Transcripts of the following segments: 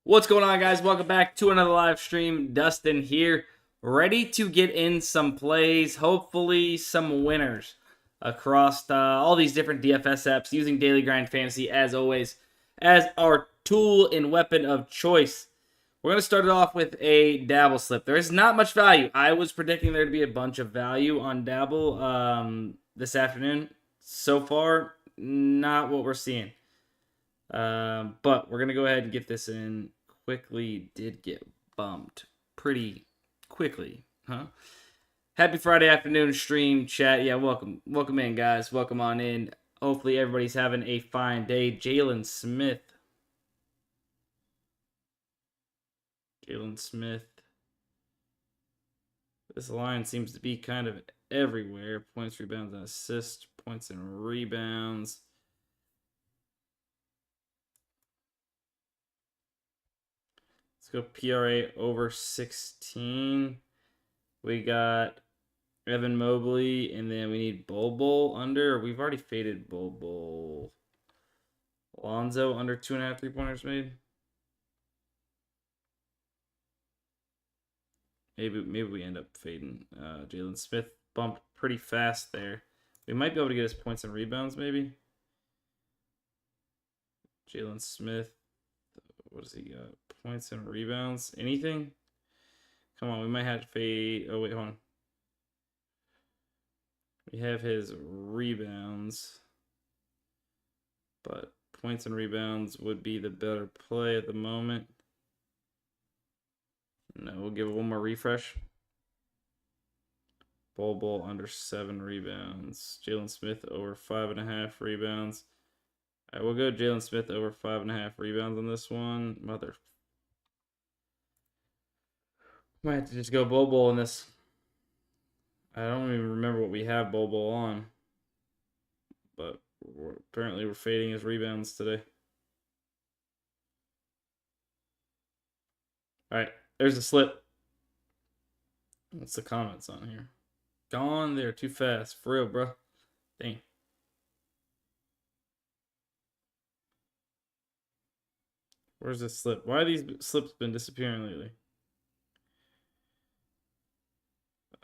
What's going on, guys? Welcome back to another live stream. Dustin here, ready to get in some plays, hopefully some winners across all these different DFS apps, using Daily Grind Fantasy as always as our tool and weapon of choice. We're going to start it off with a Dabble slip. There is not much value. I was predicting there to be a bunch of value on Dabble this afternoon. So far, not what we're seeing. But we're going to go ahead and get this in. Quickly did get bumped pretty quickly, huh? Happy Friday afternoon stream chat. Yeah, welcome in, guys. Welcome on in. Hopefully everybody's having a fine day. Jalen Smith. This line seems to be kind of everywhere. Points, rebounds, and assists. Points and rebounds. Let's go PRA over 16. We got Evan Mobley, and then we need Bol under. We've already faded Bol. Alonzo under 2.5 3-pointers made. Maybe we end up fading. Jalen Smith bumped pretty fast there. We might be able to get his points and rebounds, maybe. Jalen Smith. What does he got? Points and rebounds. Anything? Come on, we might have to fade. Oh, wait, hold on. We have his rebounds. But points and rebounds would be the better play at the moment. No, we'll give it one more refresh. Bol under 7 rebounds. Jalen Smith over 5.5 rebounds. All right, we'll go Jalen Smith over 5.5 rebounds on this one. Might have to just go Bol in this. I don't even remember what we have Bol on. But apparently we're fading his rebounds today. All right, there's the slip. What's the comments on here? Gone there too fast. For real, bro. Dang. Where's this slip? Why have these slips been disappearing lately?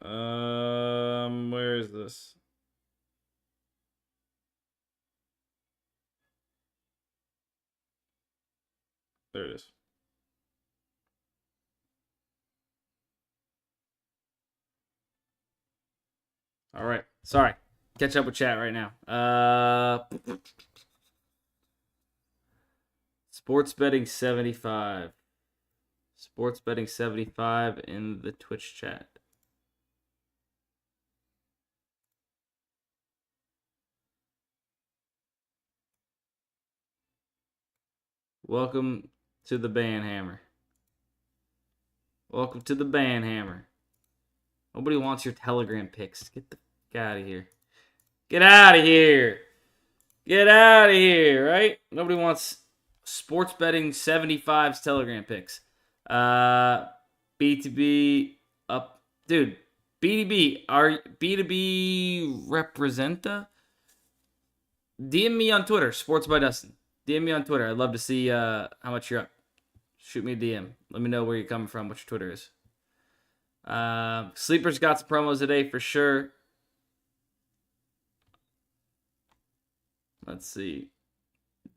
Where is this? There it is. All right. Sorry. Catch up with chat right now. Sports betting 75. Sports betting 75 in the Twitch chat. Welcome to the Banhammer. Welcome to the Banhammer. Nobody wants your Telegram picks. Get the fuck out of here. Get out of here. Get out of here, right? Nobody wants sports betting 75's Telegram picks. B2B up. Dude, B2B. Are B2B representa? DM me on Twitter, Sports by Dustin. DM me on Twitter. I'd love to see how much you're up. Shoot me a DM. Let me know where you're coming from, what your Twitter is. Sleepers got some promos today for sure. Let's see.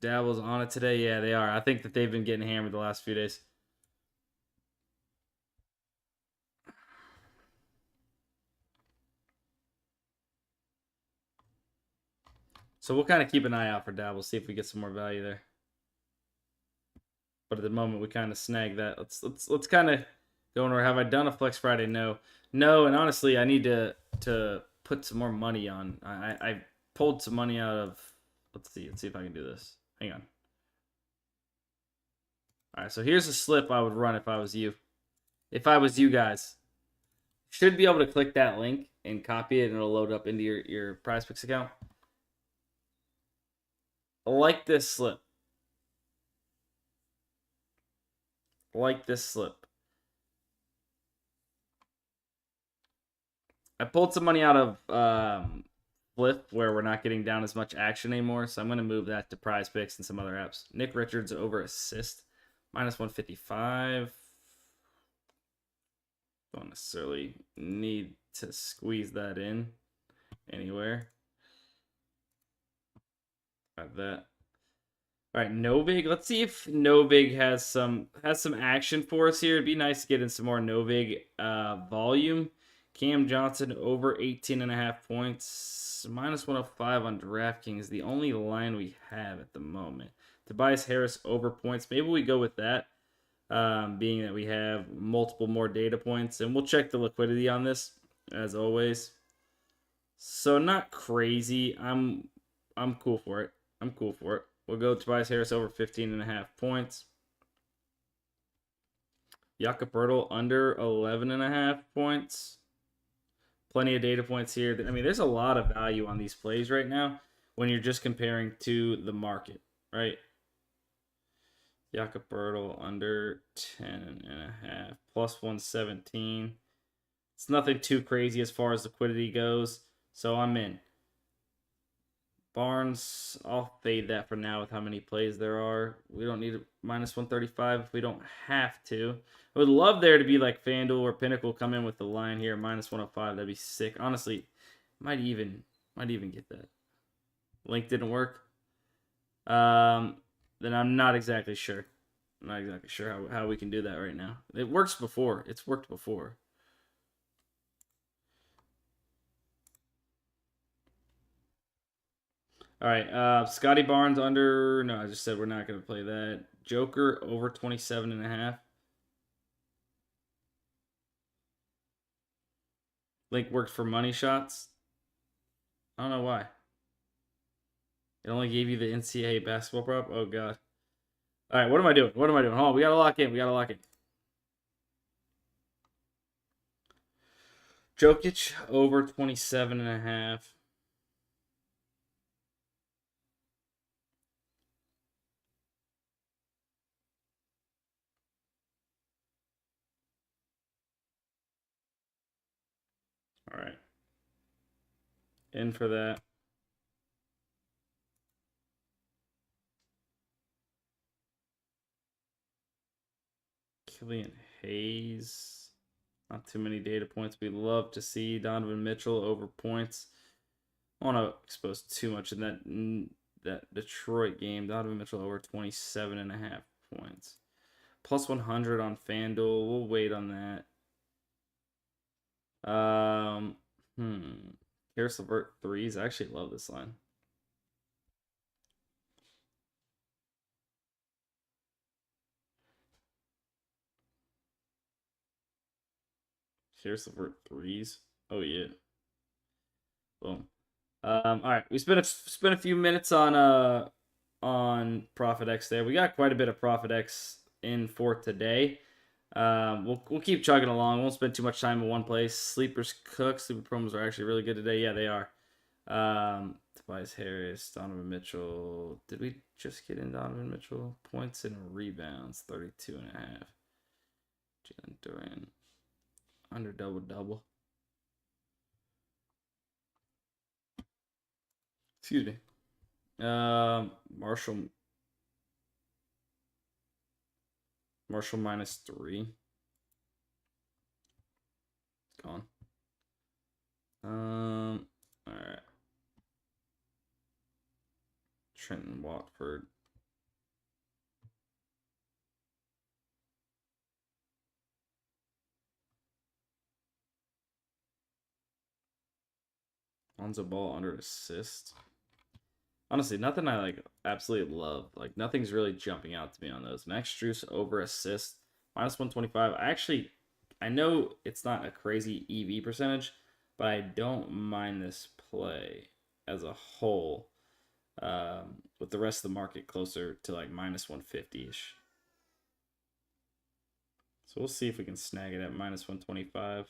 Dabble's on it today. Yeah, they are. I think that they've been getting hammered the last few days. So we'll kind of keep an eye out for Dabble, see if we get some more value there. But at the moment, we kind of snag that. Let's kind of go in. Or have I done a Flex Friday? No. And honestly, I need to put some more money on. I pulled some money out of. Let's see if I can do this. Hang on. All right, so here's a slip I would run if I was you. If I was you guys, should be able to click that link and copy it, and it'll load up into your PrizePicks account. Like this slip. I pulled some money out of Fliff, where we're not getting down as much action anymore, so I'm going to move that to PrizePicks and some other apps. Nick Richards over assist. Minus 155. Don't necessarily need to squeeze that in anywhere. Got that. All right, Novig. Let's see if Novig has some action for us here. It'd be nice to get in some more Novig volume. Cam Johnson over 18.5 points. Minus 105 on DraftKings. The only line we have at the moment. Tobias Harris over points. Maybe we go with that, being that we have multiple more data points. And we'll check the liquidity on this, as always. So not crazy. I'm cool for it. I'm cool for it. We'll go Tobias Harris over 15.5 points. Jakob under 11.5 points. Plenty of data points here. I mean, there's a lot of value on these plays right now when you're just comparing to the market, right? Jakob under 10.5 plus 117. It's nothing too crazy as far as liquidity goes, so I'm in. Barnes, I'll fade that for now with how many plays there are. We don't need a minus 135 if we don't have to. I would love there to be like FanDuel or Pinnacle come in with the line here, minus 105. That'd be sick. Honestly, might even get that. Link didn't work. Then I'm not exactly sure. I'm not exactly sure how we can do that right now. It works before. It's worked before. All right, Scotty Barnes under. No, I just said we're not going to play that. Joker over 27.5. Link worked for money shots. I don't know why. It only gave you the NCAA basketball prop. Oh god. All right, what am I doing? What am I doing? Hold on, we gotta lock in. We gotta lock in. Jokic over 27.5. All right. In for that. Killian Hayes. Not too many data points. We'd love to see Donovan Mitchell over points. I don't want to expose too much in that Detroit game. Donovan Mitchell over 27.5 points. Plus 100 on FanDuel. We'll wait on that. Karis LeVert threes. I actually love this line. Karis LeVert threes. Oh yeah. Boom. All right. We spent a few minutes on Profit X there. We got quite a bit of Profit X in for today. We'll keep chugging along. Won't spend too much time in one place. Sleepers cook. Sleeper promos are actually really good today. Yeah, they are. Tobias Harris, Donovan Mitchell. Did we just get in Donovan Mitchell? Points and rebounds, 32.5. Jalen Duran. Under double. Excuse me. Marshall minus 3. It's gone. All right. Trenton Watford. Lonzo Ball under assist. Honestly, nothing I like absolutely love. Like nothing's really jumping out to me on those. Max Strus over assist, minus 125. I know it's not a crazy EV percentage, but I don't mind this play as a whole. With the rest of the market closer to like minus 150-ish. So we'll see if we can snag it at minus 125.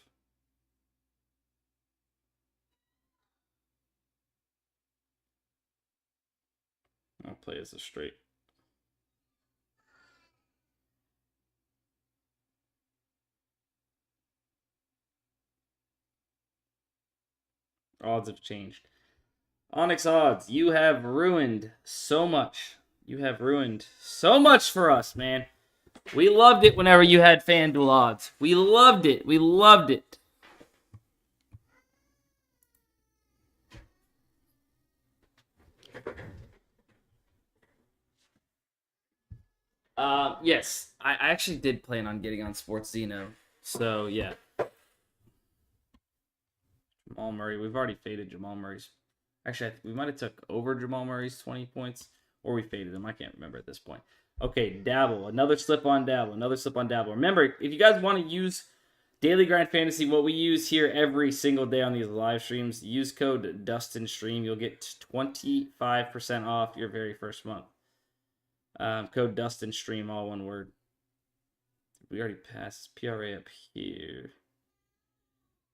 I'll play as a straight. Odds have changed. Onyx odds, you have ruined so much. You have ruined so much for us, man. We loved it whenever you had FanDuel odds. We loved it. We loved it. Yes, I actually did plan on getting on Sports Zeno. So, yeah. Jamal Murray. We've already faded Jamal Murray's. Actually, we might have took over Jamal Murray's 20 points, or we faded him. I can't remember at this point. Okay, Dabble. Another slip on Dabble. Another slip on Dabble. Remember, if you guys want to use Daily Grind Fantasy, what we use here every single day on these live streams, use code DUSTINSTREAM. You'll get 25% off your very first month. Code DUSTINSTREAM, all one word. We already passed PRA up here.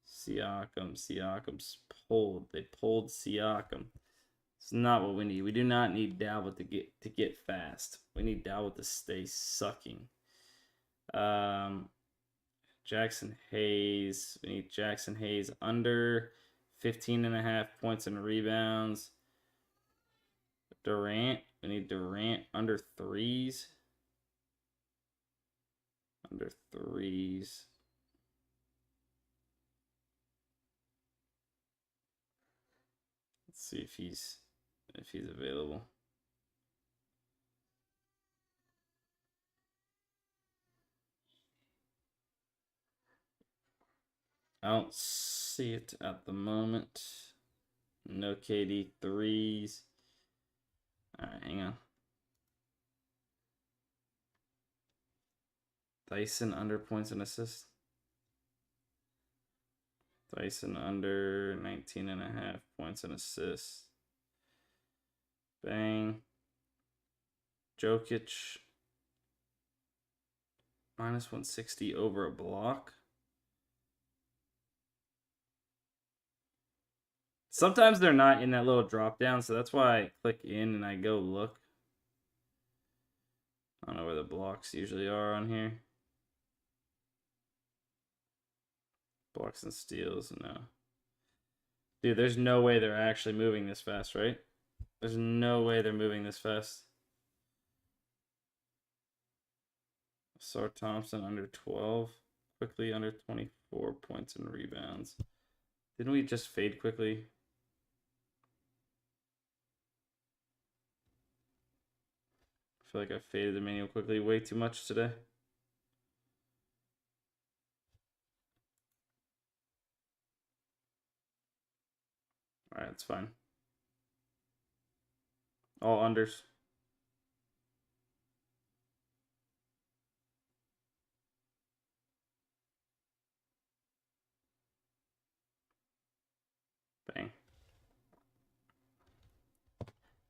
Siakam's pulled. They pulled Siakam. It's not what we need. We do not need Dalbert to get fast. We need Dalbert to stay sucking. Jackson Hayes. We need Jackson Hayes under 15.5 points and rebounds. Durant. We need Durant under threes. Under threes. Let's see if he's available. I don't see it at the moment. No KD threes. All right, hang on. Dyson under points and assists. Dyson under 19.5 points and assists. Bang. Jokic minus 160 over a block. Sometimes they're not in that little drop down, so that's why I click in and I go look. I don't know where the blocks usually are on here. Blocks and steals, no. Dude, there's no way they're actually moving this fast, right? There's no way they're moving this fast. Sar Thompson under 12. Quickly under 24 points and rebounds. Didn't we just fade quickly? I feel like I faded Emmanuel quickly way too much today. Alright, that's fine. All unders. Bang.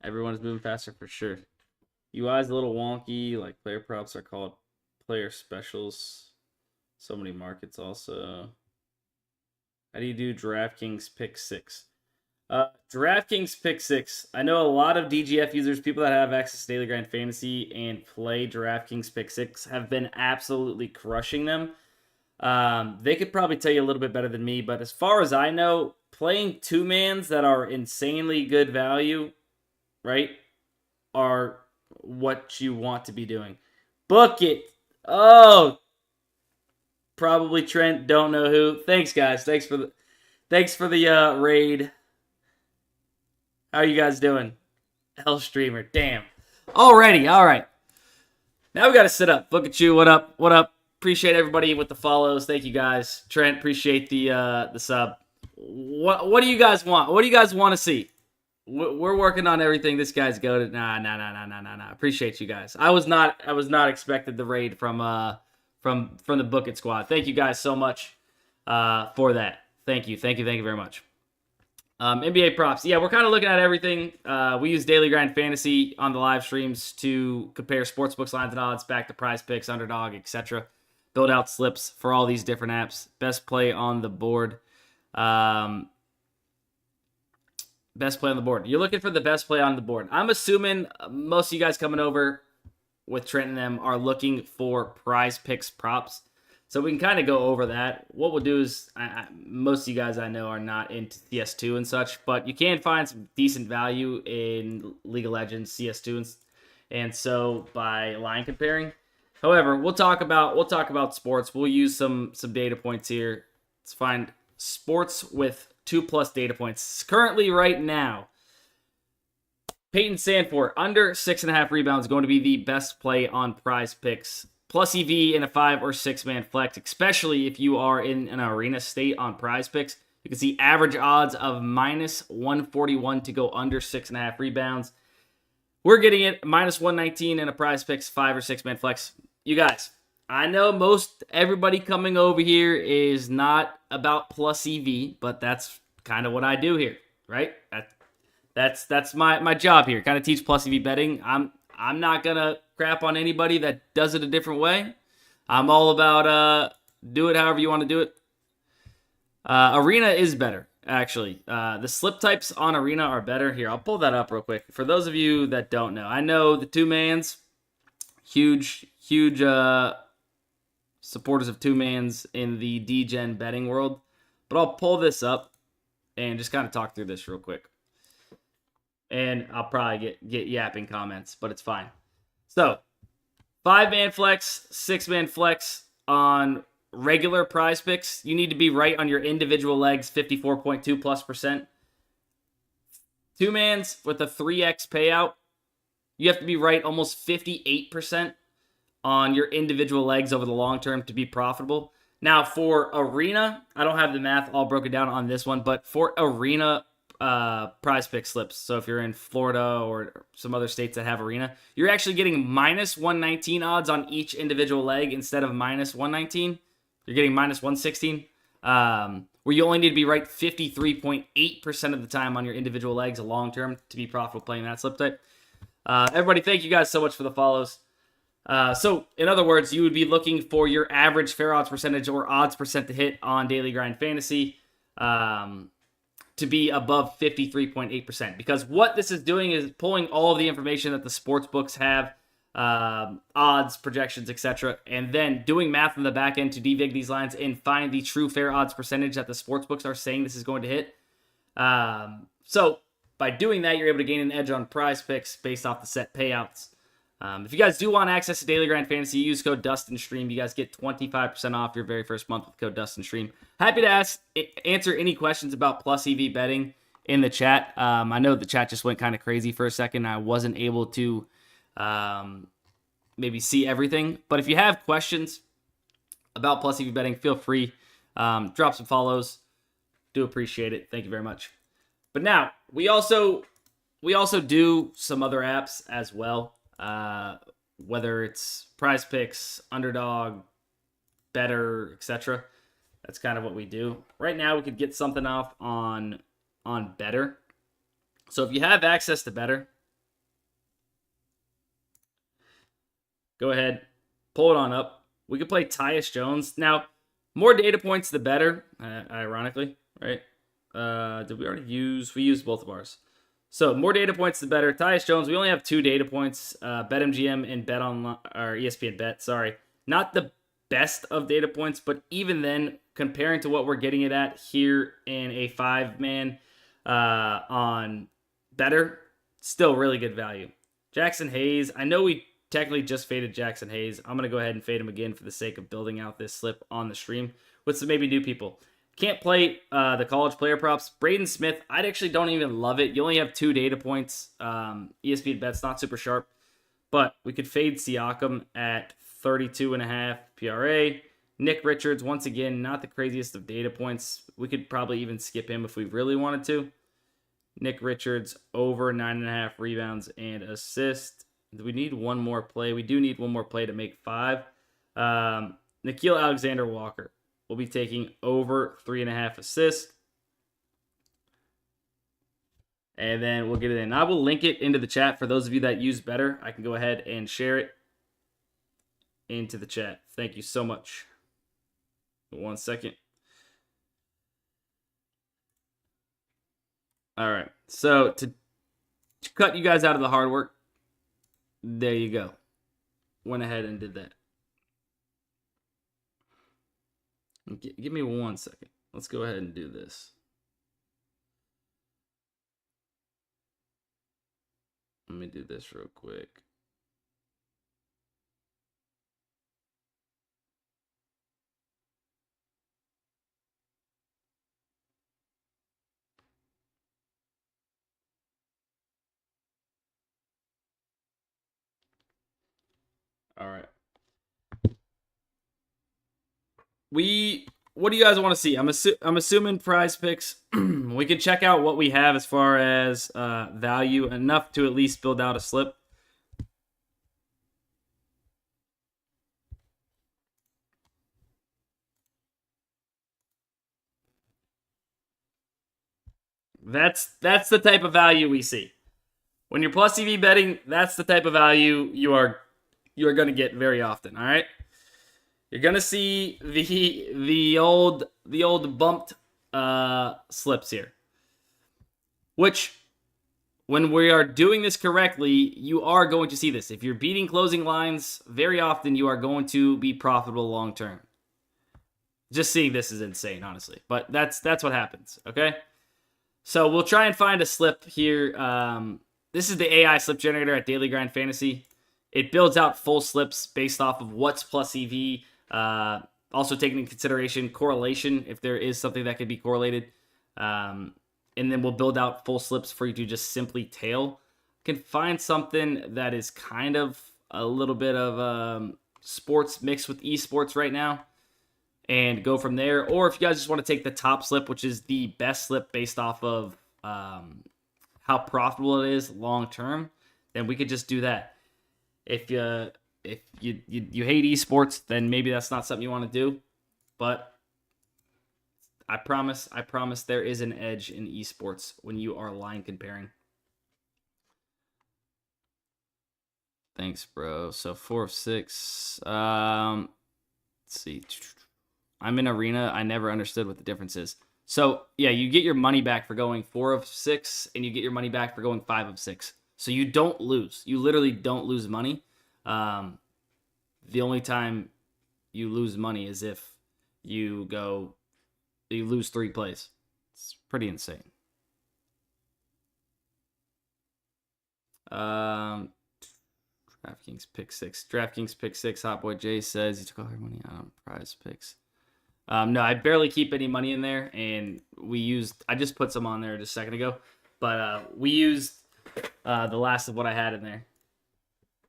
Everyone's moving faster for sure. UI's a little wonky. Like, player props are called player specials. So many markets also. How do you do DraftKings Pick 6? DraftKings Pick 6. I know a lot of DGF users, people that have access to Daily Grind Fantasy and play DraftKings Pick 6, have been absolutely crushing them. They could probably tell you a little bit better than me, but as far as I know, playing two-mans that are insanely good value, right, are what you want to be doing. Book it. Oh, probably Trent. Don't know who. Thanks, guys. Thanks for the raid. How are you guys doing? Hell streamer. Damn. Already. All right. Now we got to sit up. Look at you. What up? What up? Appreciate everybody with the follows. Thank you, guys. Trent, appreciate the sub. What do you guys want? What do you guys want to see? We're working on everything. This guy's goated. Nah. Appreciate you guys. I was not expected the raid from the Book It squad. Thank you guys so much for that. Thank you very much. NBA props. Yeah, we're kind of looking at everything. We use Daily Grind Fantasy on the live streams to compare sportsbooks, lines, and odds back to PrizePicks, Underdog, etc. Build out slips for all these different apps. Best play on the board. Best play on the board. You're looking for the best play on the board. I'm assuming most of you guys coming over with Trent and them are looking for PrizePicks props. So we can kind of go over that. What we'll do is, most of you guys I know are not into CS2 and such, but you can find some decent value in League of Legends, CS2, and so by line comparing. However, we'll talk about sports. We'll use some data points here. Let's find sports with 2+ data points. Currently, right now, Peyton Sandfort, under 6.5 rebounds, going to be the best play on PrizePicks. Plus EV in a 5 or 6-man flex, especially if you are in an arena state on PrizePicks. You can see average odds of -141 to go under 6.5 rebounds. We're getting it -119 in a PrizePicks 5 or 6-man flex. You guys, I know most everybody coming over here is not about plus EV, but that's kind of what I do here, right? That's my job here. Kind of teach plus EV betting. I'm not gonna crap on anybody that does it a different way. I'm all about do it however you want to do it. Arena is better, actually. The slip types on Arena are better. Here, I'll pull that up real quick. For those of you that don't know, I know the 2-mans, huge supporters of 2-mans in the DGen betting world. But I'll pull this up and just kind of talk through this real quick. And I'll probably get yapping comments, but it's fine. So, 5-man flex, 6-man flex on regular PrizePicks. You need to be right on your individual legs, 54.2+%. 2-mans with a 3x payout, you have to be right almost 58% on your individual legs over the long term to be profitable. Now, for Arena, I don't have the math all broken down on this one, but for Arena PrizePick slips, so if you're in Florida or some other states that have Arena, you're actually getting -119 odds on each individual leg instead of -119. You're getting -116, where you only need to be right 53.8% of the time on your individual legs long term to be profitable playing that slip type. Everybody, thank you guys so much for the follows. So, in other words, you would be looking for your average fair odds percentage or odds percent to hit on Daily Grind Fantasy to be above 53.8%. Because what this is doing is pulling all of the information that the sports books have, odds, projections, etc., and then doing math on the back end to devig these lines and find the true fair odds percentage that the sports books are saying this is going to hit. So, by doing that, you're able to gain an edge on PrizePicks based off the set payouts. If you guys do want access to Daily Grind Fantasy, use code DUSTINSTREAM. You guys get 25% off your very first month with code DUSTINSTREAM. Happy to answer any questions about plus EV betting in the chat. I know the chat just went kind of crazy for a second. I wasn't able to maybe see everything. But if you have questions about plus EV betting, feel free. Drop some follows. Do appreciate it. Thank you very much. But now, we also do some other apps as well. Whether it's PrizePicks, Underdog, Better, etc. That's kind of what we do. Right now, we could get something off on Better. So if you have access to Better, go ahead, pull it on up. We could play Tyus Jones. Now, more data points, the better, ironically, right? Did we already use? We used both of ours. So, more data points, the better. Tyus Jones, we only have 2 data points. BetMGM and ESPN Bet, sorry. Not the best of data points, but even then, comparing to what we're getting it at here in a 5-man on Better, still really good value. Jackson Hayes, I know we technically just faded Jackson Hayes. I'm going to go ahead and fade him again for the sake of building out this slip on the stream with some maybe new people. Can't play the college player props. Braden Smith, I actually don't even love it. You only have 2 data points. ESPN Bet's not super sharp. But we could fade Siakam at 32.5 PRA. Nick Richards, once again, not the craziest of data points. We could probably even skip him if we really wanted to. Nick Richards, over 9.5 rebounds and assists. Do we need one more play? We do need one more play to make 5. Nickeil Alexander-Walker. We'll be taking over 3.5 assists. And then we'll get it in. I will link it into the chat for those of you that use Better. I can go ahead and share it into the chat. Thank you so much. 1 second. All right. So to cut you guys out of the hard work, there you go. Went ahead and did that. Give me 1 second. Let's go ahead and do this. Let me do this real quick. All right. What do you guys want to see? I'm assuming PrizePicks. We can check out what we have as far as value, enough to at least build out a slip. That's the type of value we see. When you're plus EV betting, that's the type of value you are going to get very often. All right. You're gonna see the old bumped slips here, which when we are doing this correctly, you are going to see this. If you're beating closing lines, very often you are going to be profitable long term. Just seeing this is insane, honestly, but that's what happens. Okay, so we'll try and find a slip here. This is the AI slip generator at Daily Grind Fantasy. It builds out full slips based off of what's plus EV. Also taking into consideration correlation, if there is something that could be correlated. And then we'll build out full slips for you to just simply tail. You can find something that is kind of a little bit of sports mixed with esports right now and go from there. Or if you guys just want to take the top slip, which is the best slip based off of how profitable it is long term, then we could just do that. If you hate esports, then maybe that's not something you want to do. But I promise there is an edge in esports when you are line comparing. Thanks, bro. So 4 of 6. Let's see. I'm in arena. I never understood what the difference is. So yeah, you get your money back for going 4 of 6, and you get your money back for going 5 of 6. So you don't lose. You literally don't lose money. The only time you lose money is if you lose 3 plays. It's pretty insane. DraftKings pick 6. DraftKings pick 6. Hot Boy Jay says he took all her money out on PrizePicks. No, I barely keep any money in there, and I just put some on there just a second ago, but we used the last of what I had in there.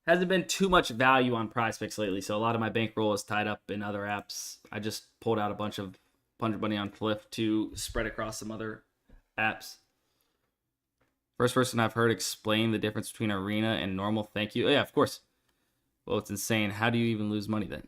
Hasn't been too much value on PrizePicks lately, so a lot of my bankroll is tied up in other apps. I just pulled out a bunch of money on Fliff to spread across some other apps. First person I've heard explain the difference between arena and normal. Thank you. Oh, yeah, of course. Well, it's insane. How do you even lose money then?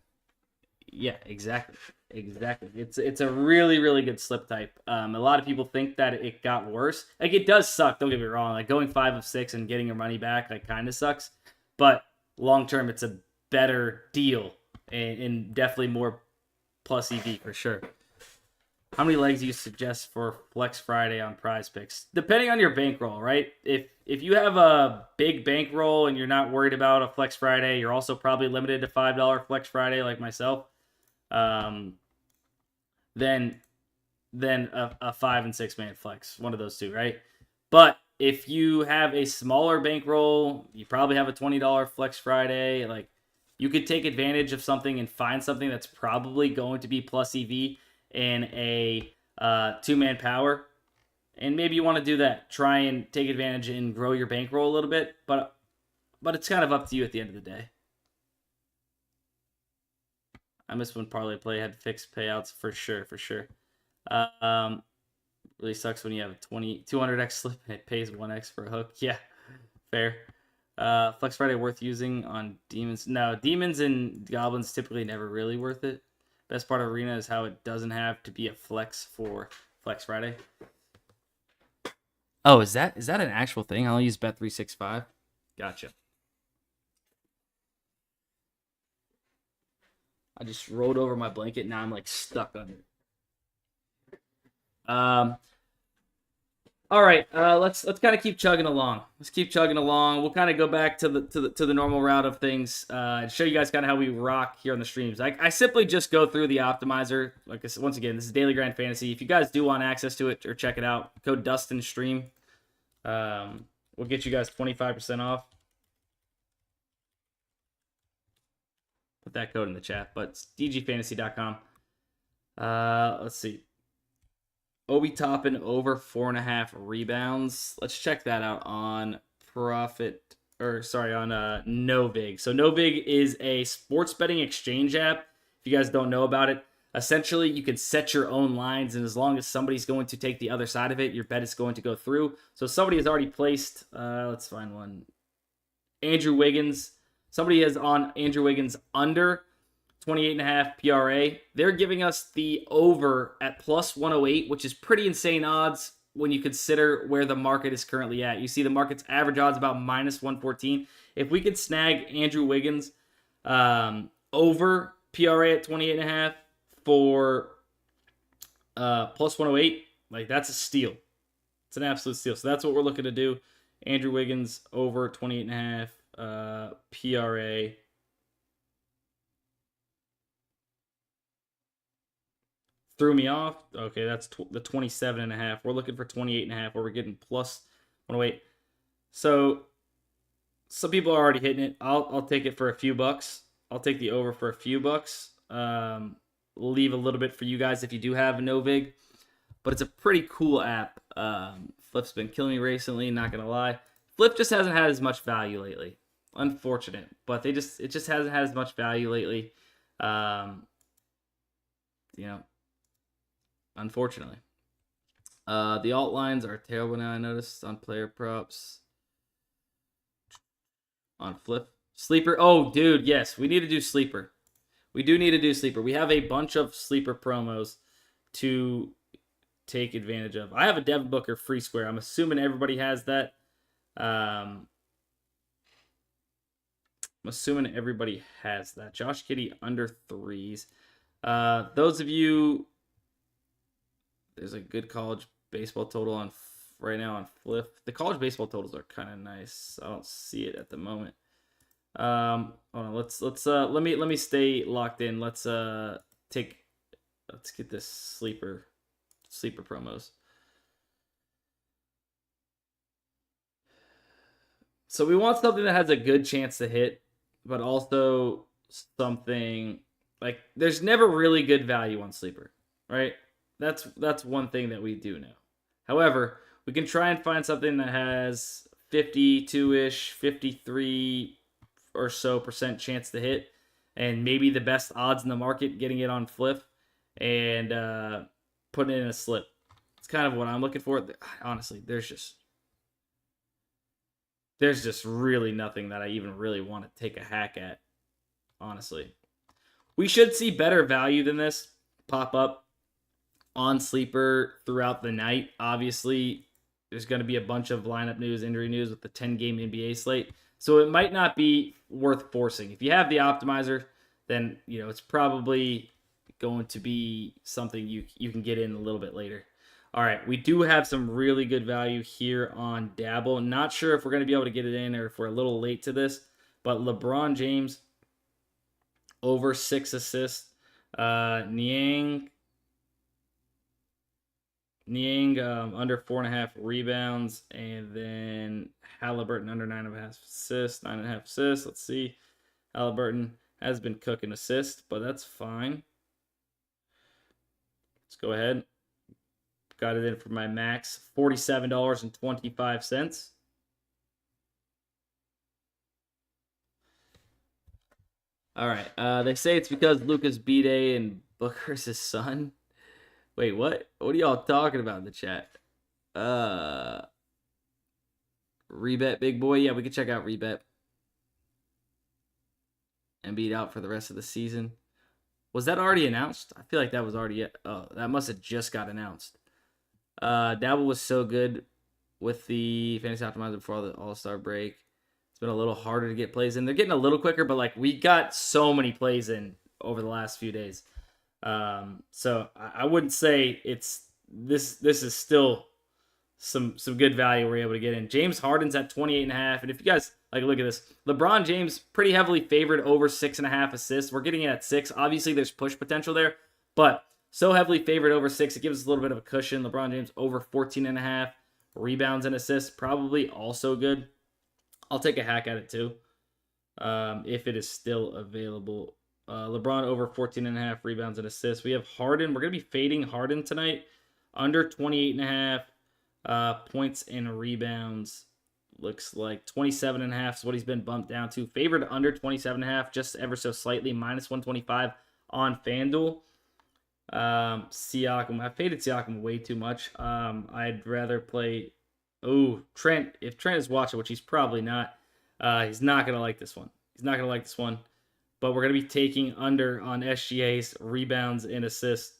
Yeah, exactly. It's a really, really good slip type. A lot of people think that it got worse. Like, it does suck, don't get me wrong. Like, going 5 of 6 and getting your money back, like, kind of sucks. But long term, it's a better deal and definitely more plus EV for sure. How many legs do you suggest for Flex Friday on PrizePicks? Depending on your bankroll, right? If you have a big bankroll and you're not worried about a Flex Friday, you're also probably limited to $5 Flex Friday like myself. Then a 5 and 6 man flex, one of those two, right? But if you have a smaller bankroll, you probably have a $20 Flex Friday. Like, you could take advantage of something and find something that's probably going to be plus EV in a 2-man power, and maybe you want to do that. Try and take advantage and grow your bankroll a little bit, but it's kind of up to you at the end of the day. I miss when ParlayPlay had fixed payouts for sure. Really sucks when you have a 200x slip and it pays 1x for a hook. Yeah, fair. Flex Friday worth using on demons? No, demons and goblins typically never really worth it. Best part of arena is how it doesn't have to be a flex for Flex Friday. Oh, is that an actual thing? I'll use Bet365. Gotcha. I just rolled over my blanket. Now I'm like stuck under it. All right, let's kind of keep chugging along. We'll kind of go back to the normal route of things. Show you guys kind of how we rock here on the streams. I simply just go through the optimizer. Like I said, once again, this is Daily Grind Fantasy. If you guys do want access to it or check it out, code DUSTIN stream. We'll get you guys 25% off. Put that code in the chat, but it's dgfantasy.com. Let's see. Obi Toppin over 4.5 rebounds. Let's check that out on Profit Novig. So Novig is a sports betting exchange app. If you guys don't know about it, essentially you can set your own lines, and as long as somebody's going to take the other side of it, your bet is going to go through. So somebody has already placed, let's find one, Andrew Wiggins. Somebody is on Andrew Wiggins under 28.5 PRA. They're giving us the over at plus 108, which is pretty insane odds when you consider where the market is currently at. You see the market's average odds about minus 114. If we could snag Andrew Wiggins over PRA at 28.5 for plus 108, like that's a steal. It's an absolute steal. So that's what we're looking to do. Andrew Wiggins over 28.5 PRA. Threw me off. Okay, that's the 27.5. We're looking for 28.5 where we're getting plus 108. So some people are already hitting it. I'll take it for a few bucks. I'll take the over for a few bucks. Leave a little bit for you guys if you do have a Novig. But it's a pretty cool app. Fliff's been killing me recently, not gonna lie. Fliff just hasn't had as much value lately. Unfortunate. But it just hasn't had as much value lately. Unfortunately. The alt lines are terrible now, I noticed, on player props. On Fliff. Sleeper. Oh, dude, yes. We need to do Sleeper. We do need to do Sleeper. We have a bunch of Sleeper promos to take advantage of. I have a Devin Booker free square. I'm assuming everybody has that. I'm assuming everybody has that. Josh Kitty under 3s. Those of you... There's a good college baseball total on right now on Fliff. The college baseball totals are kind of nice. I don't see it at the moment. Hold on. Let me stay locked in. Let's get this sleeper promos. So we want something that has a good chance to hit, but also something like there's never really good value on sleeper, right? That's one thing that we do know. However, we can try and find something that has 52-ish, 53 or so % chance to hit, and maybe the best odds in the market, getting it on Fliff and putting it in a slip. It's kind of what I'm looking for. Honestly, there's just really nothing that I even really want to take a hack at, honestly. We should see better value than this pop up on Sleeper throughout the night. Obviously, there's going to be a bunch of lineup news, injury news with the 10-game NBA slate. So it might not be worth forcing. If you have the optimizer, then it's probably going to be something you can get in a little bit later. All right, we do have some really good value here on Dabble. Not sure if we're going to be able to get it in or if we're a little late to this, but LeBron James over 6 assists. Niang under 4.5 rebounds, and then Halliburton under 9.5 assists, 9.5 assists. Let's see. Halliburton has been cooking assists, but that's fine. Let's go ahead. Got it in for my max, $47.25. All right. They say it's because Lucas B-Day and Booker's his son. Wait, what? What are y'all talking about in the chat? Rebet, big boy. Yeah, we can check out Rebet. Embiid out for the rest of the season. Was that already announced? I feel like that was already... Oh, that must have just got announced. Dabble was so good with the Fantasy Optimizer before the All-Star break. It's been a little harder to get plays in. They're getting a little quicker, but we got so many plays in over the last few days. So I wouldn't say it's this is still some good value we're able to get in. James Harden's at 28.5, and if you guys look at this, LeBron James pretty heavily favored over 6.5 assists. We're getting it at 6. Obviously, there's push potential there, but so heavily favored over 6, it gives us a little bit of a cushion. LeBron James over 14.5 rebounds and assists, probably also good. I'll take a hack at it too, if it is still available. LeBron over 14.5 rebounds and assists. We have Harden. We're going to be fading Harden tonight. Under 28.5 points and rebounds. looks like 27.5 is what he's been bumped down to. Favored under 27.5, just ever so slightly, minus 125 on FanDuel. Siakam, I faded Siakam way too much. I'd rather play, Trent. If Trent is watching, which he's probably not, he's not going to like this one. He's not going to like this one. But we're going to be taking under on SGA's rebounds and assists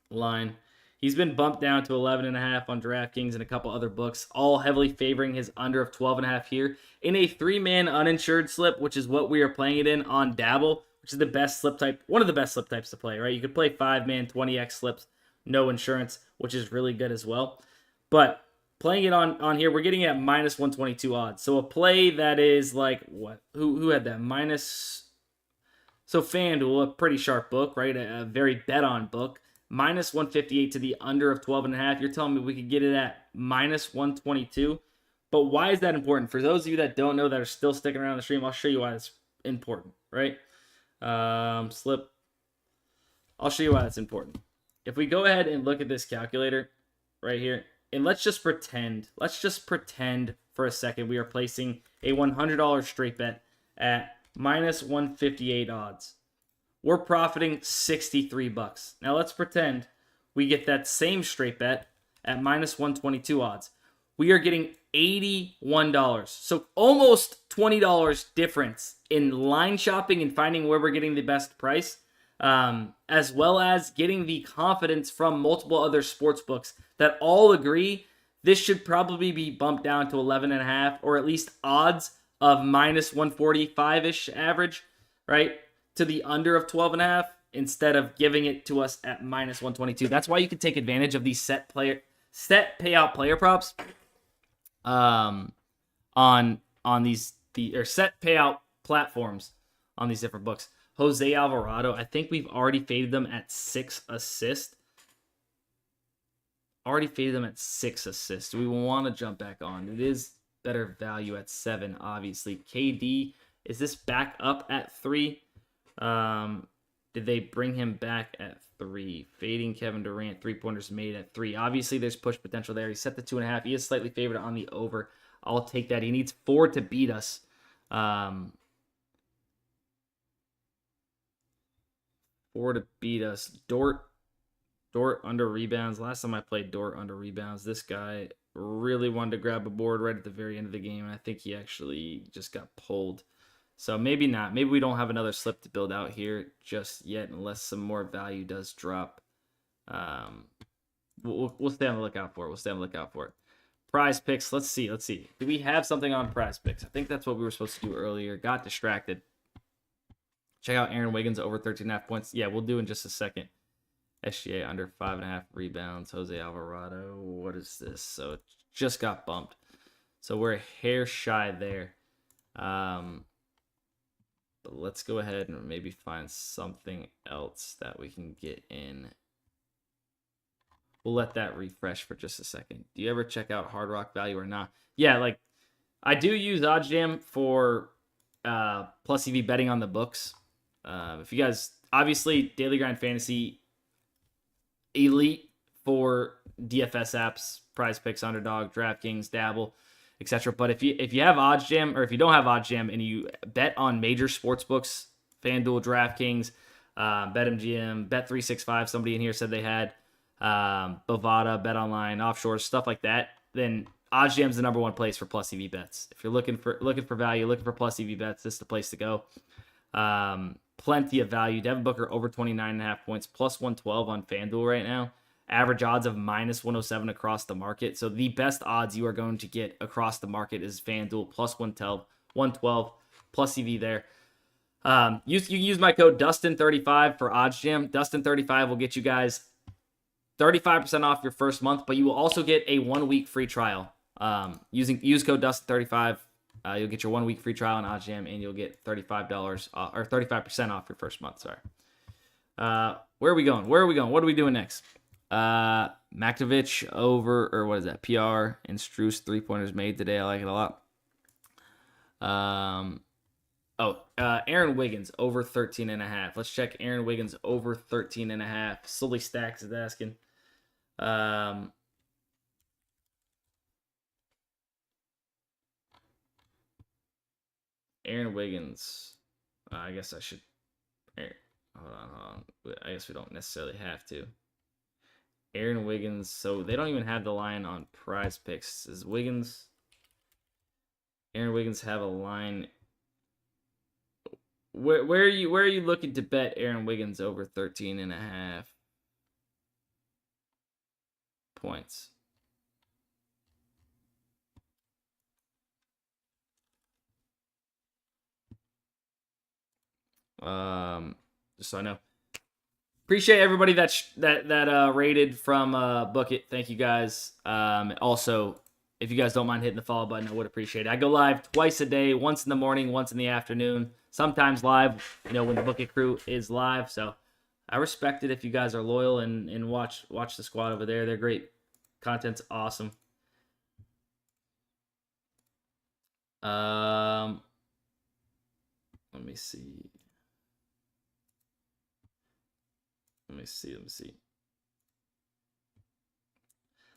line. He's been bumped down to 11.5 on DraftKings and a couple other books, all heavily favoring his under of 12.5 here. In a 3-man uninsured slip, which is what we are playing it in on Dabble, which is the best slip type, one of the best slip types to play, right? You could play 5-man 20x slips, no insurance, which is really good as well. But playing it on here, we're getting at minus 122 odds. So a play that is like, what? Who had that? So FanDuel, a pretty sharp book, right? A very bet-on book. Minus 158 to the under of 12.5. You're telling me we could get it at minus 122. But why is that important? For those of you that don't know, that are still sticking around the stream, I'll show you why it's important, right? Slip. I'll show you why that's important. If we go ahead and look at this calculator right here, and let's just pretend for a second we are placing a $100 straight bet at minus 158 odds. We're profiting $63. Now let's pretend we get that same straight bet at minus 122 odds. We are getting $81. So almost $20 difference in line shopping and finding where we're getting the best price, as well as getting the confidence from multiple other sports books that all agree this should probably be bumped down to 11.5, or at least odds of minus 145-ish average, right? To the under of 12.5 instead of giving it to us at minus 122. That's why you can take advantage of these set payout player props on these set payout platforms on these different books. Jose Alvarado, I think we've already faded them at 6 assists. Do we want to jump back on? It is better value at 7, obviously. KD, is this back up at 3? Did they bring him back at 3? Fading Kevin Durant, 3-pointers made at 3. Obviously, there's push potential there. He's set to 2.5. He is slightly favored on the over. I'll take that. He needs 4 to beat us. 4 to beat us. Dort under rebounds. Last time I played Dort under rebounds, this guy really wanted to grab a board right at the very end of the game, and I think he actually just got pulled. So maybe not. Maybe we don't have another slip to build out here just yet, unless some more value does drop. We'll stay on the lookout for it. PrizePicks. Let's see. Do we have something on PrizePicks? I think that's what we were supposed to do earlier. Got distracted. Check out Aaron Wiggins over 13.5 points. Yeah, we'll do in just a second. SGA under 5.5 rebounds. Jose Alvarado. What is this? So it just got bumped. So we're a hair shy there. But let's go ahead and maybe find something else that we can get in. We'll let that refresh for just a second. Do you ever check out Hard Rock value or not? Yeah, like I do use OddsJam for plus EV betting on the books. If you guys, obviously, Daily Grind Fantasy, elite for DFS apps, PrizePicks, Underdog, DraftKings, Dabble, etc. But if you have OddsJam, or if you don't have OddsJam and you bet on major sports books, FanDuel, DraftKings, BetMGM, Bet365, somebody in here said they had, Bovada, BetOnline, offshore, stuff like that, then OddsJam is the number one place for plus EV bets. If you're looking for value, looking for plus EV bets, this is the place to go. Plenty of value. Devin Booker over 29.5 points, plus 112 on FanDuel right now. Average odds of minus 107 across the market. So the best odds you are going to get across the market is FanDuel, plus 112, plus EV there. You use my code DUSTIN35 for OddsJam. DUSTIN35 will get you guys 35% off your first month, but you will also get a 1-week free trial. Use code DUSTIN35. You'll get your 1-week free trial on OddsJam, and you'll get $35 or 35% off your first month. Sorry. Where are we going? What are we doing next? Maktovich over, or what is that? PR and Strus 3-pointers made today. I like it a lot. Aaron Wiggins over 13.5. Let's check Aaron Wiggins over 13.5. Sully Stacks is asking. Aaron Wiggins. I guess I should. Hold on. I guess we don't necessarily have to. Aaron Wiggins. So they don't even have the line on PrizePicks. Is Wiggins? Aaron Wiggins have a line. Where are you looking to bet Aaron Wiggins over 13.5 points? Just so I know. Appreciate everybody that rated from Book It. Thank you guys. Also, if you guys don't mind hitting the follow button, I would appreciate it. I go live twice a day, once in the morning, once in the afternoon, sometimes live, when the Book It crew is live. So I respect it if you guys are loyal and watch the squad over there. They're great. Content's awesome. Let me see. Let me see.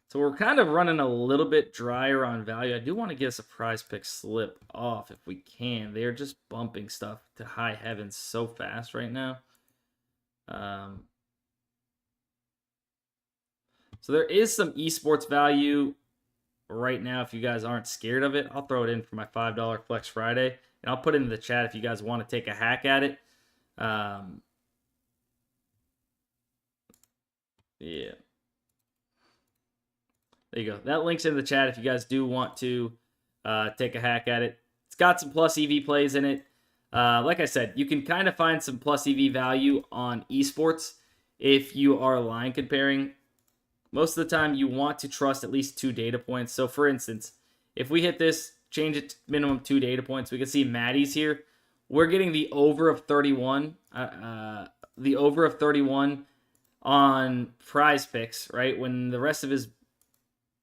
So we're kind of running a little bit drier on value. I do want to get us a PrizePick slip off if we can. They are just bumping stuff to high heavens so fast right now. So there is some esports value right now. If you guys aren't scared of it, I'll throw it in for my $5 Flex Friday. And I'll put it in the chat if you guys want to take a hack at it. Yeah. There you go. That link's in the chat if you guys do want to take a hack at it. It's got some plus EV plays in it. Like I said, you can kind of find some plus EV value on esports if you are line comparing. Most of the time, you want to trust at least 2 data points. So, for instance, if we hit this, change it to minimum 2 data points, we can see Maddie's here. We're getting the over of 31. The over of 31 on PrizePicks, right? When the rest of his...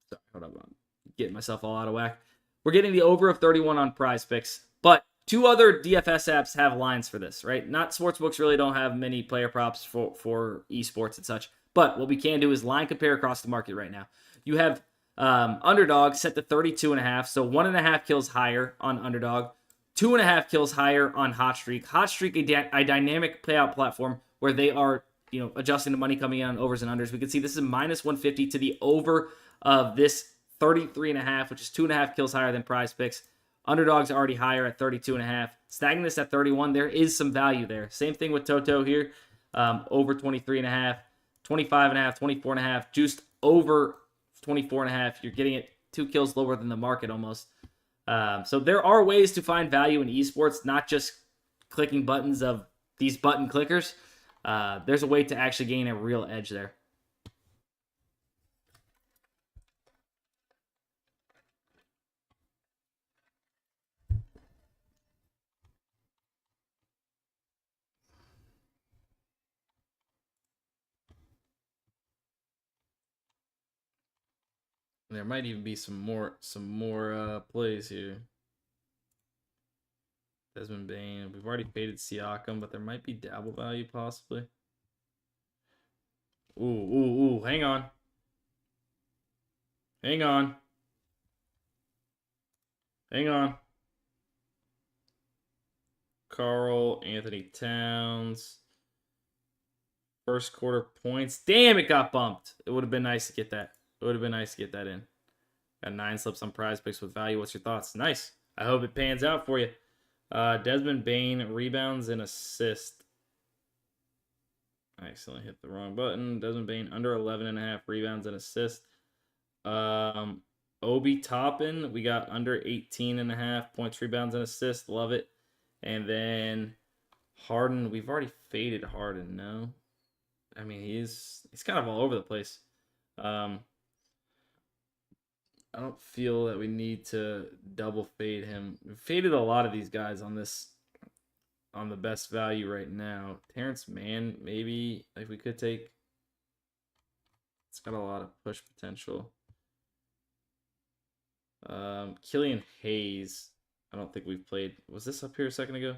Sorry, hold on. I'm getting myself all out of whack. We're getting the over of 31 on PrizePicks, but 2 other DFS apps have lines for this, right? Not sportsbooks really don't have many player props for esports and such, but what we can do is line compare across the market right now. You have Underdog set to 32.5, so 1.5 kills higher on Underdog, 2.5 kills higher on Hot Streak. Hot Streak, a dynamic payout platform where they are adjusting the money coming in on overs and unders. We can see this is minus 150 to the over of this 33.5, which is 2.5 kills higher than PrizePicks. Underdog's already higher at 32.5. Stacking this at 31, there is some value there. Same thing with Toto here, over 23.5, 25.5, 24.5, juiced over 24.5. You're getting it 2 kills lower than the market almost. So there are ways to find value in esports, not just clicking buttons of these button clickers. There's a way to actually gain a real edge there. There might even be some more plays here. Desmond Bain. We've already faded Siakam, but there might be dabble value possibly. Ooh. Hang on. Carl Anthony Towns. First quarter points. Damn, it got bumped. It would have been nice to get that. In. Got 9 slips on PrizePicks with value. What's your thoughts? Nice. I hope it pans out for you. Desmond Bain, rebounds and assist. I accidentally hit the wrong button. Desmond Bain, under 11.5 rebounds and assist. Obi Toppin, we got under 18.5 points, rebounds, and assists. Love it. And then Harden, we've already faded Harden, no? I mean, he's kind of all over the place. I don't feel that we need to double fade him. We've faded a lot of these guys on the best value right now. Terrence Mann, maybe, if we could take. It's got a lot of push potential. Killian Hayes, I don't think we've played. Was this up here a second ago?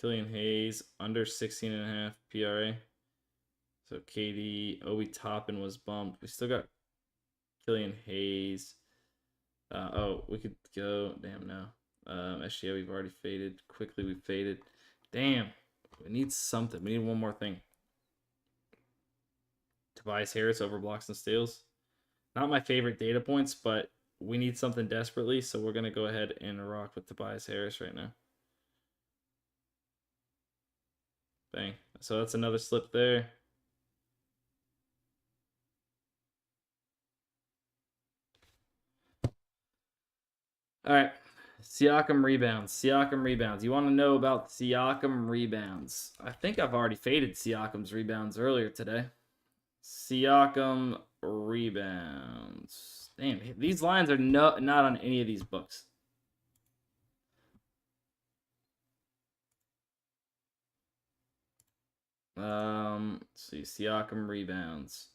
Killian Hayes, under 16.5 PRA. So KD, Obi Toppin was bumped. We still got Killian Hayes. We could go. Damn, no. SGA we've already faded. Quickly we faded. Damn. We need something. We need one more thing. Tobias Harris over blocks and steals. Not my favorite data points, but we need something desperately, so we're going to go ahead and rock with Tobias Harris right now. Bang. So that's another slip there. All right. Siakam rebounds. Siakam rebounds. You want to know about Siakam rebounds? I think I've already faded Siakam's rebounds earlier today. Siakam rebounds. Damn, these lines are not on any of these books. Let's see. Siakam rebounds.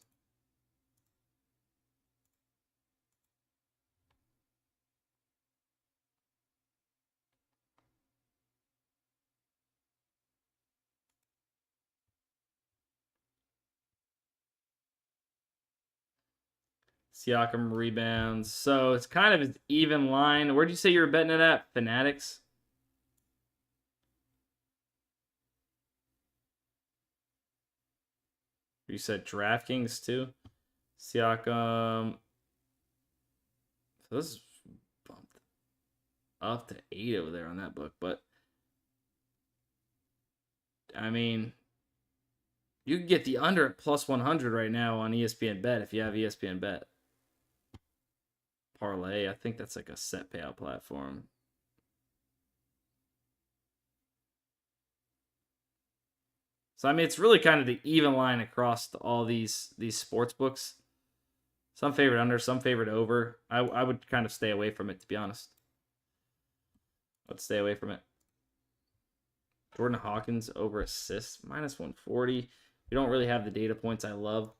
Siakam rebounds. So it's kind of an even line. Where'd you say you were betting it at? Fanatics? You said DraftKings too? Siakam. So this is bumped up to 8 over there on that book. But, I mean, you can get the under at plus 100 right now on ESPN Bet if you have ESPN Bet. Parlay, I think that's like a set payout platform. So, I mean, it's really kind of the even line across all these sports books. Some favorite under, some favorite over. I would kind of stay away from it, to be honest. Let's stay away from it. Jordan Hawkins over assists, minus 140. We don't really have the data points I love.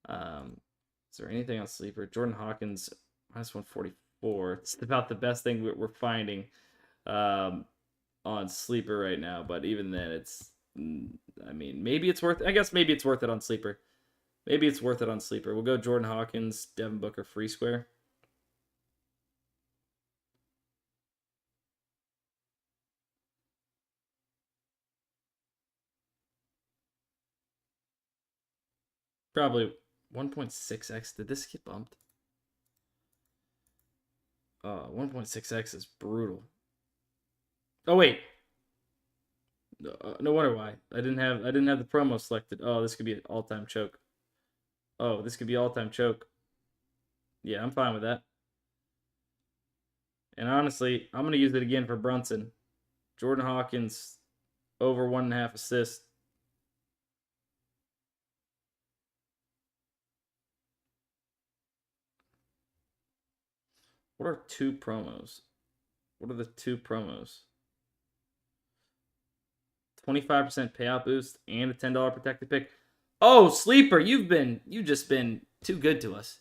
Is there anything on Sleeper? Jordan Hawkins, minus 144. It's about the best thing we're finding on Sleeper right now. But even then, it's... I mean, maybe it's worth... I guess maybe it's worth it on Sleeper. Maybe it's worth it on Sleeper. We'll go Jordan Hawkins, Devin Booker, free square. Probably 1.6x. Did this get bumped? 1.6x is brutal. Oh wait. No wonder why. I didn't have the promo selected. Oh, this could be an all-time choke. Oh, this could be all-time choke. Yeah, I'm fine with that. And honestly, I'm going to use it again for Brunson. Jordan Hawkins, over 1.5 assists. What are 2 promos? What are the 2 promos? 25% payout boost and a $10 protected pick. Oh, Sleeper, you've just been too good to us.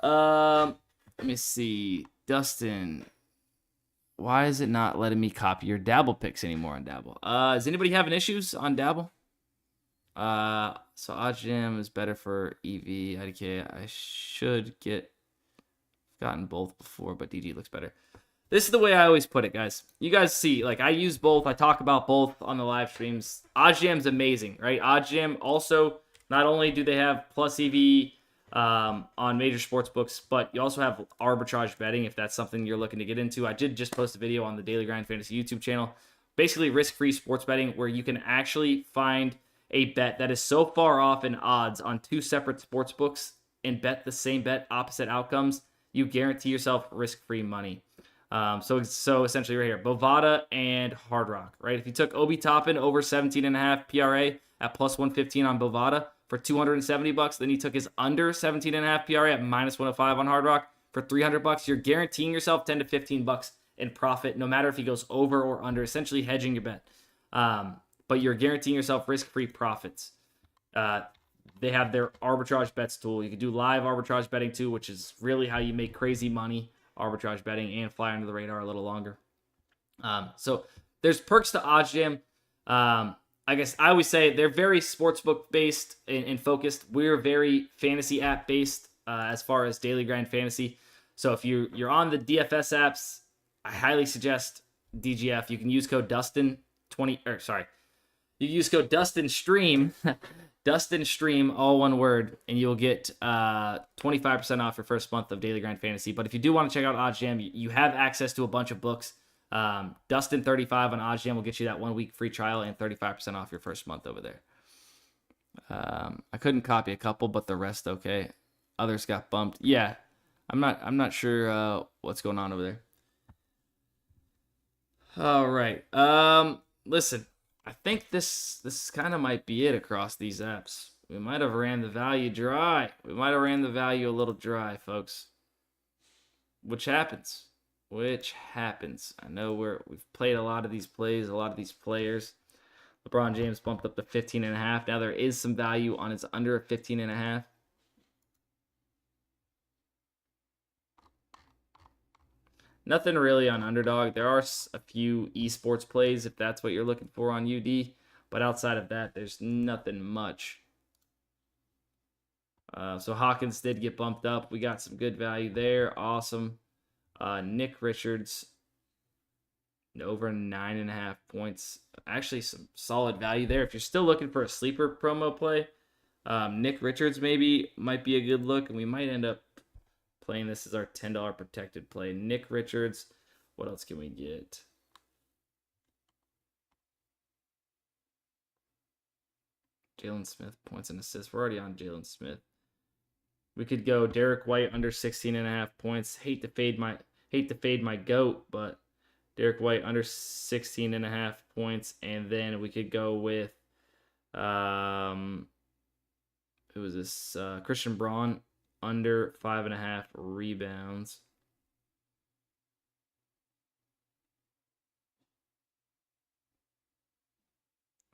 Let me see. Dustin, why is it not letting me copy your Dabble picks anymore on Dabble? Is anybody having issues on Dabble? So OddsJam is better for EV, IDK. I should gotten both before, but DG looks better. This is the way I always put it, guys. You guys see, like, I use both. I talk about both on the live streams. OddsJam's amazing, right? OddsJam also, not only do they have plus EV on major sports books, but you also have arbitrage betting if that's something you're looking to get into. I did just post a video on the Daily Grind Fantasy YouTube channel. Basically, risk-free sports betting where you can actually find a bet that is so far off in odds on 2 separate sports books and bet the same bet, opposite outcomes. You guarantee yourself risk-free money. So essentially right here, Bovada and Hard Rock, right? If you took Obi Toppin over 17.5 PRA at plus 115 on Bovada for $270, then you took his under 17.5 PRA at minus 105 on Hard Rock for $300, you're guaranteeing yourself 10 to 15 bucks in profit, no matter if he goes over or under, essentially hedging your bet. But you're guaranteeing yourself risk-free profits. They have their arbitrage bets tool. You can do live arbitrage betting too, which is really how you make crazy money. Arbitrage betting and fly under the radar a little longer. So there's perks to OddsJam. I guess I always say they're very sportsbook based and focused. We're very fantasy app based as far as daily grind fantasy. So if you're on the DFS apps, I highly suggest DGF. You can use code DUSTIN20, or sorry, you can use code DUSTINSTREAM, DUSTINSTREAM, all one word, and you'll get 25% off your first month of Daily Grind Fantasy. But if you do want to check out OddsJam, you have access to a bunch of books. DUSTIN35 on OddsJam will get you that 1 week free trial and 35% off your first month over there. I couldn't copy a couple, but the rest okay. Others got bumped. Yeah, I'm not sure what's going on over there. All right. Listen, I think this kind of might be it across these apps. We might have ran the value dry. We might have ran the value a little dry, folks. Which happens. I know we've played a lot of these plays, a lot of these players. LeBron James bumped up to 15.5. Now there is some value on his under 15.5. Nothing really on Underdog. There are a few esports plays if that's what you're looking for on UD. But outside of that, there's nothing much. So Hawkins did get bumped up. We got some good value there. Awesome. Nick Richards, over 9.5 points. Actually, some solid value there. If you're still looking for a sleeper promo play, Nick Richards might be a good look. And we might end up playing this as our $10 protected play. Nick Richards. What else can we get? Jalen Smith, points and assists. We're already on Jalen Smith. We could go Derek White under 16.5 points. Hate to fade my GOAT, but Derek White under 16.5 points. And then we could go with who was this? Christian Braun under 5.5 rebounds.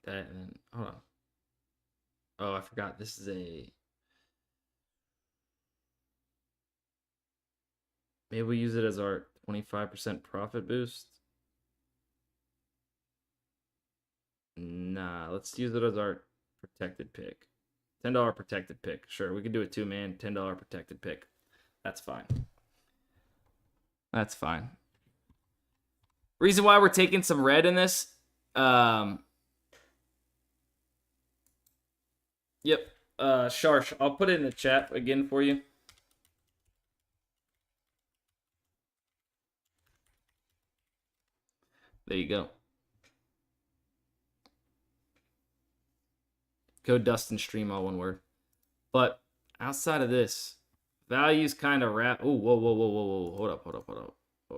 That, and then hold on. Oh, I forgot. This is a. Maybe we use it as our 25% profit boost. Nah, let's use it as our protected pick. $10 protected pick. Sure, we could do it too, man. $10 protected pick. That's fine. That's fine. Reason why we're taking some red in this. Yep. Sharsh, I'll put it in the chat again for you. There you go. Code DUSTINSTREAM, all one word. But outside of this, value's kind of wrap. Oh, whoa. Hold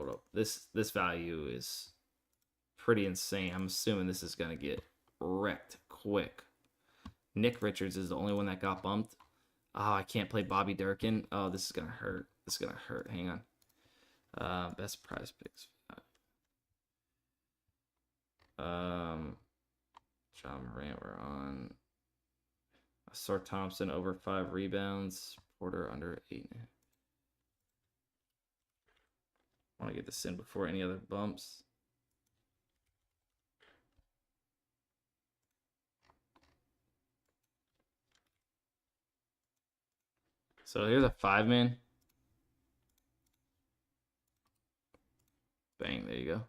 up. This value is pretty insane. I'm assuming this is going to get wrecked quick. Nick Richards is the only one that got bumped. Oh, I can't play Bobby Durkin. Oh, this is going to hurt. This is going to hurt. Hang on. Best PrizePicks. John Morant, we're on. Sar Thompson over 5 rebounds. Porter under 8. I want to get this in before any other bumps. So here's a 5-man. Bang, there you go.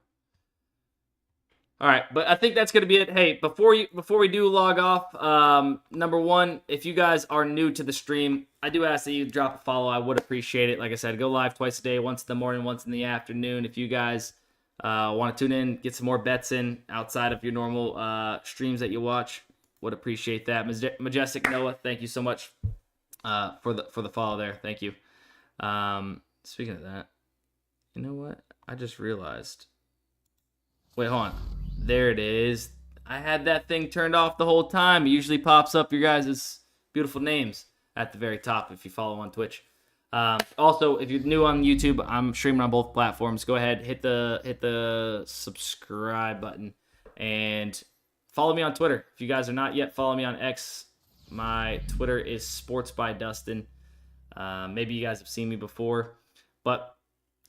All right, but I think that's going to be it. Hey, before we do log off, number one, if you guys are new to the stream, I do ask that you drop a follow. I would appreciate it. Like I said, go live twice a day, once in the morning, once in the afternoon. If you guys want to tune in, get some more bets in outside of your normal streams that you watch, would appreciate that. Majestic Noah, thank you so much for the follow there. Thank you. Speaking of that, you know what? I just realized. Wait, hold on. There it is. I had that thing turned off the whole time. It usually pops up your guys' beautiful names at the very top if you follow on Twitch. Also, if you're new on YouTube, I'm streaming on both platforms. Go ahead, hit the subscribe button and follow me on Twitter. If you guys are not yet, follow me on X. My Twitter is sportsbydustin. Maybe you guys have seen me before, but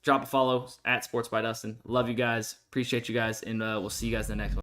drop a follow at sportsbydustin. Love you guys. Appreciate you guys, and we'll see you guys in the next one.